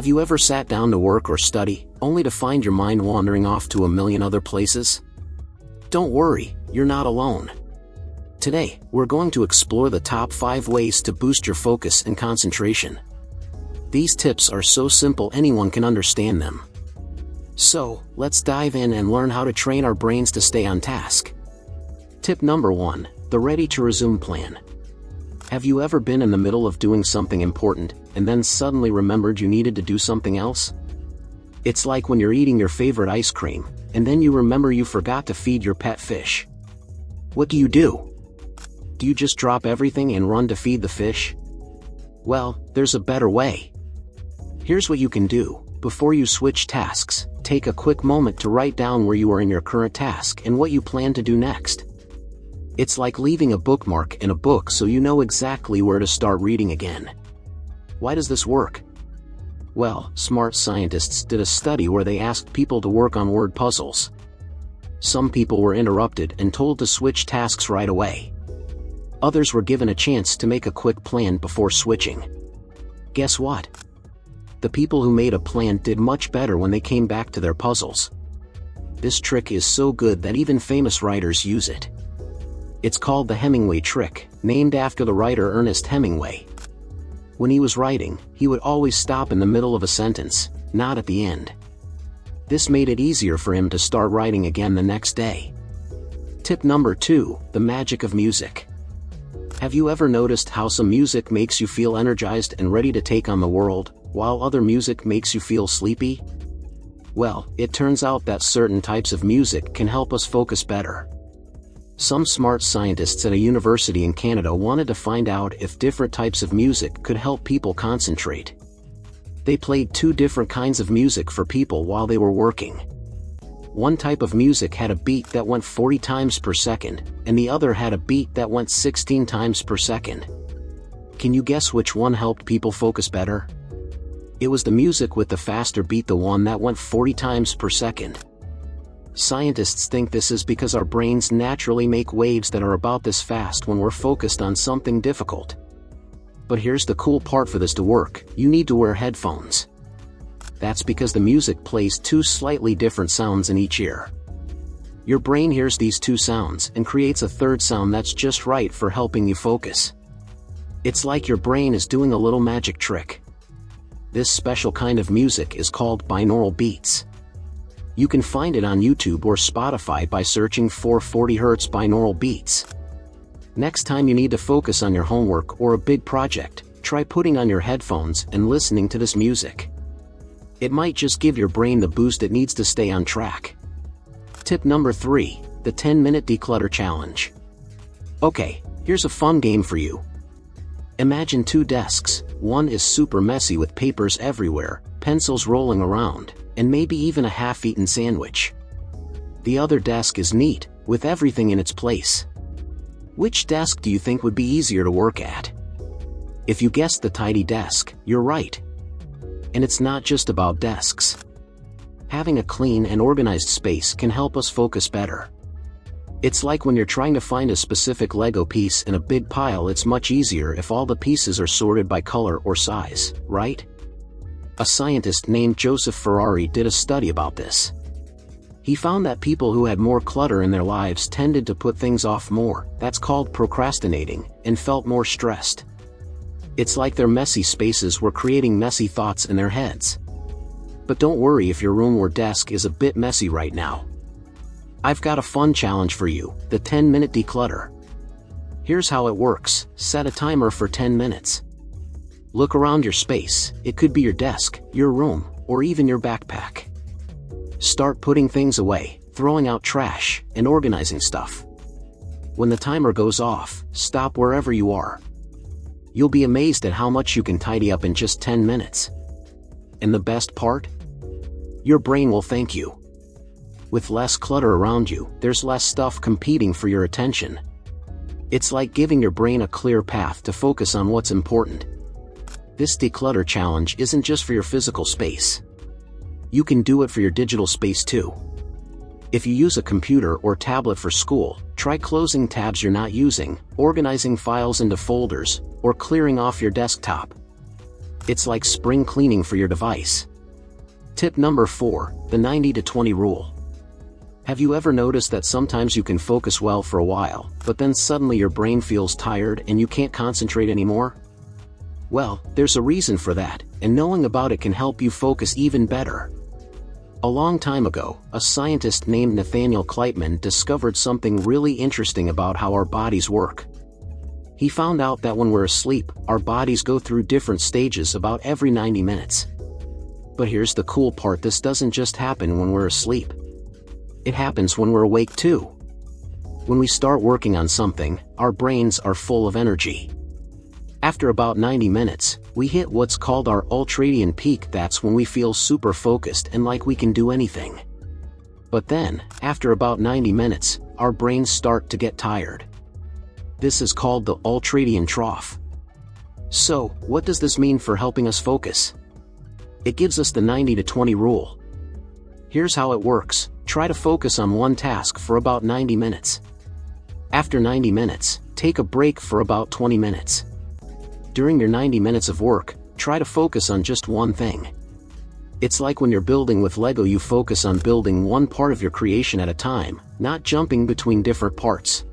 Have you ever sat down to work or study, only to find your mind wandering off to a million other places? Don't worry, you're not alone. Today, we're going to explore the top 5 ways to boost your focus and concentration. These tips are so simple anyone can understand them. So, let's dive in and learn how to train our brains to stay on task. Tip number 1, the Ready to Resume plan. Have you ever been in the middle of doing something important, and then suddenly remembered you needed to do something else? It's like when you're eating your favorite ice cream, and then you remember you forgot to feed your pet fish. What do? Do you just drop everything and run to feed the fish? Well, there's a better way. Here's what you can do. Before you switch tasks, take a quick moment to write down where you are in your current task and what you plan to do next. It's like leaving a bookmark in a book so you know exactly where to start reading again. Why does this work? Well, smart scientists did a study where they asked people to work on word puzzles. Some people were interrupted and told to switch tasks right away. Others were given a chance to make a quick plan before switching. Guess what? The people who made a plan did much better when they came back to their puzzles. This trick is so good that even famous writers use it. It's called the Hemingway trick, named after the writer Ernest Hemingway. When he was writing, he would always stop in the middle of a sentence, not at the end. This made it easier for him to start writing again the next day. Tip number 2, the magic of music. Have you ever noticed how some music makes you feel energized and ready to take on the world, while other music makes you feel sleepy? Well, it turns out that certain types of music can help us focus better. Some smart scientists at a university in Canada wanted to find out if different types of music could help people concentrate. They played 2 different kinds of music for people while they were working. One type of music had a beat that went 40 times per second, and the other had a beat that went 16 times per second. Can you guess which one helped people focus better? It was the music with the faster beat, the one that went 40 times per second. Scientists think this is because our brains naturally make waves that are about this fast when we're focused on something difficult. But here's the cool part: for this to work, you need to wear headphones. That's because the music plays 2 slightly different sounds in each ear. Your brain hears these 2 sounds and creates a third sound that's just right for helping you focus. It's like your brain is doing a little magic trick. This special kind of music is called binaural beats. You can find it on YouTube or Spotify by searching for 40 Hz binaural beats. Next time you need to focus on your homework or a big project, try putting on your headphones and listening to this music. It might just give your brain the boost it needs to stay on track. Tip number 3, the 10-minute declutter challenge. Okay, here's a fun game for you. Imagine 2 desks. One is super messy with papers everywhere, pencils rolling around, and maybe even a half-eaten sandwich. The other desk is neat, with everything in its place. Which desk do you think would be easier to work at? If you guessed the tidy desk, you're right. And it's not just about desks. Having a clean and organized space can help us focus better. It's like when you're trying to find a specific Lego piece in a big pile. It's much easier if all the pieces are sorted by color or size, right? A scientist named Joseph Ferrari did a study about this. He found that people who had more clutter in their lives tended to put things off more, that's called procrastinating, and felt more stressed. It's like their messy spaces were creating messy thoughts in their heads. But don't worry if your room or desk is a bit messy right now. I've got a fun challenge for you, the 10-minute declutter. Here's how it works: set a timer for 10 minutes. Look around your space. It could be your desk, your room, or even your backpack. Start putting things away, throwing out trash, and organizing stuff. When the timer goes off, stop wherever you are. You'll be amazed at how much you can tidy up in just 10 minutes. And the best part? Your brain will thank you. With less clutter around you, there's less stuff competing for your attention. It's like giving your brain a clear path to focus on what's important. This declutter challenge isn't just for your physical space. You can do it for your digital space too. If you use a computer or tablet for school, try closing tabs you're not using, organizing files into folders, or clearing off your desktop. It's like spring cleaning for your device. Tip number 4, the 90-20 rule. Have you ever noticed that sometimes you can focus well for a while, but then suddenly your brain feels tired and you can't concentrate anymore? Well, there's a reason for that, and knowing about it can help you focus even better. A long time ago, a scientist named Nathaniel Kleitman discovered something really interesting about how our bodies work. He found out that when we're asleep, our bodies go through different stages about every 90 minutes. But here's the cool part: this doesn't just happen when we're asleep. It happens when we're awake too. When we start working on something, our brains are full of energy. After about 90 minutes, we hit what's called our ultradian peak. That's when we feel super focused and like we can do anything. But then, after about 90 minutes, our brains start to get tired. This is called the ultradian trough. So, what does this mean for helping us focus? It gives us the 90-20 rule. Here's how it works: try to focus on one task for about 90 minutes. After 90 minutes, take a break for about 20 minutes. During your 90 minutes of work, try to focus on just one thing. It's like when you're building with Lego, you focus on building one part of your creation at a time, not jumping between different parts.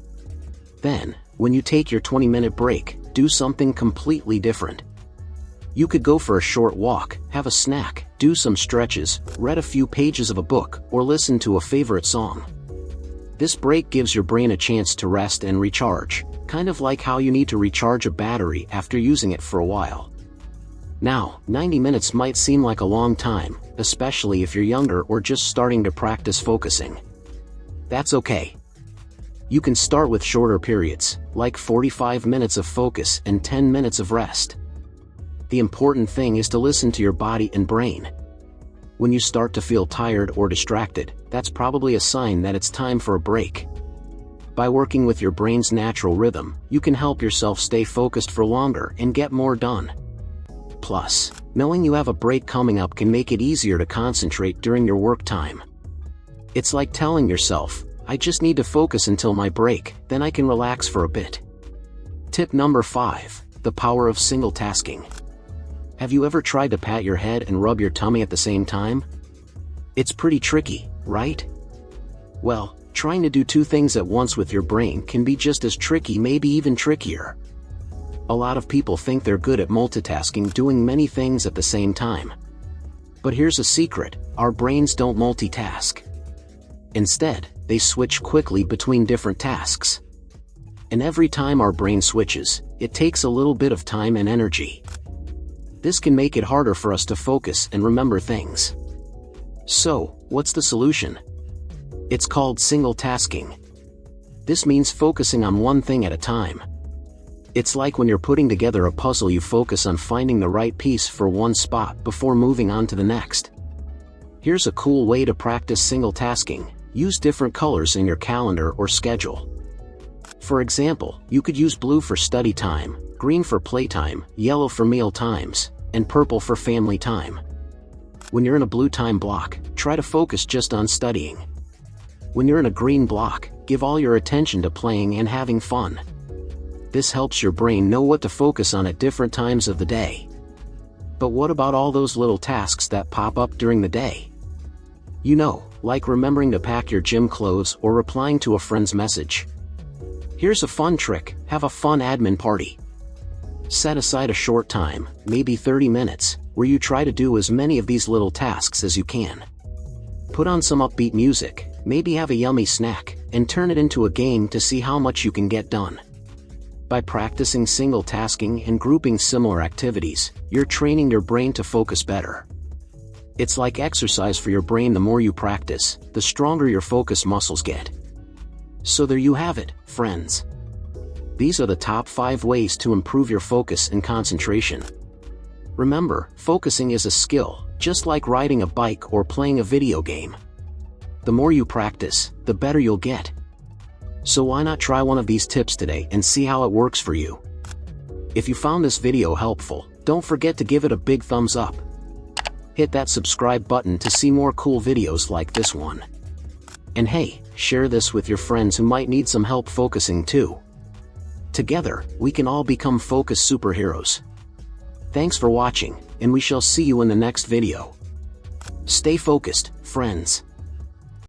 Then, when you take your 20-minute break, do something completely different. You could go for a short walk, have a snack, do some stretches, read a few pages of a book, or listen to a favorite song. This break gives your brain a chance to rest and recharge, kind of like how you need to recharge a battery after using it for a while. Now, 90 minutes might seem like a long time, especially if you're younger or just starting to practice focusing. That's okay. You can start with shorter periods, like 45 minutes of focus and 10 minutes of rest. The important thing is to listen to your body and brain. When you start to feel tired or distracted, that's probably a sign that it's time for a break. By working with your brain's natural rhythm, you can help yourself stay focused for longer and get more done. Plus, knowing you have a break coming up can make it easier to concentrate during your work time. It's like telling yourself, I just need to focus until my break, then I can relax for a bit. Tip number 5, the power of single tasking. Have you ever tried to pat your head and rub your tummy at the same time? It's pretty tricky, right? Well, trying to do two things at once with your brain can be just as tricky, maybe even trickier. A lot of people think they're good at multitasking, doing many things at the same time. But here's a secret: our brains don't multitask. Instead, they switch quickly between different tasks. And every time our brain switches, it takes a little bit of time and energy. This can make it harder for us to focus and remember things. So, what's the solution? It's called single tasking. This means focusing on one thing at a time. It's like when you're putting together a puzzle, you focus on finding the right piece for one spot before moving on to the next. Here's a cool way to practice single tasking: use different colors in your calendar or schedule. For example, you could use blue for study time, green for playtime, yellow for meal times, and purple for family time. When you're in a blue time block, try to focus just on studying. When you're in a green block, give all your attention to playing and having fun. This helps your brain know what to focus on at different times of the day. But what about all those little tasks that pop up during the day? You know, like remembering to pack your gym clothes or replying to a friend's message. Here's a fun trick: have a fun admin party. Set aside a short time, maybe 30 minutes, where you try to do as many of these little tasks as you can. Put on some upbeat music, maybe have a yummy snack, and turn it into a game to see how much you can get done. By practicing single tasking and grouping similar activities, you're training your brain to focus better. It's like exercise for your brain. The more you practice, the stronger your focus muscles get. So there you have it, friends. These are the top 5 ways to improve your focus and concentration. Remember, focusing is a skill, just like riding a bike or playing a video game. The more you practice, the better you'll get. So why not try one of these tips today and see how it works for you? If you found this video helpful, don't forget to give it a big thumbs up. Hit that subscribe button to see more cool videos like this one. And hey, share this with your friends who might need some help focusing too. Together, we can all become focus superheroes. Thanks for watching, and we shall see you in the next video. Stay focused, friends.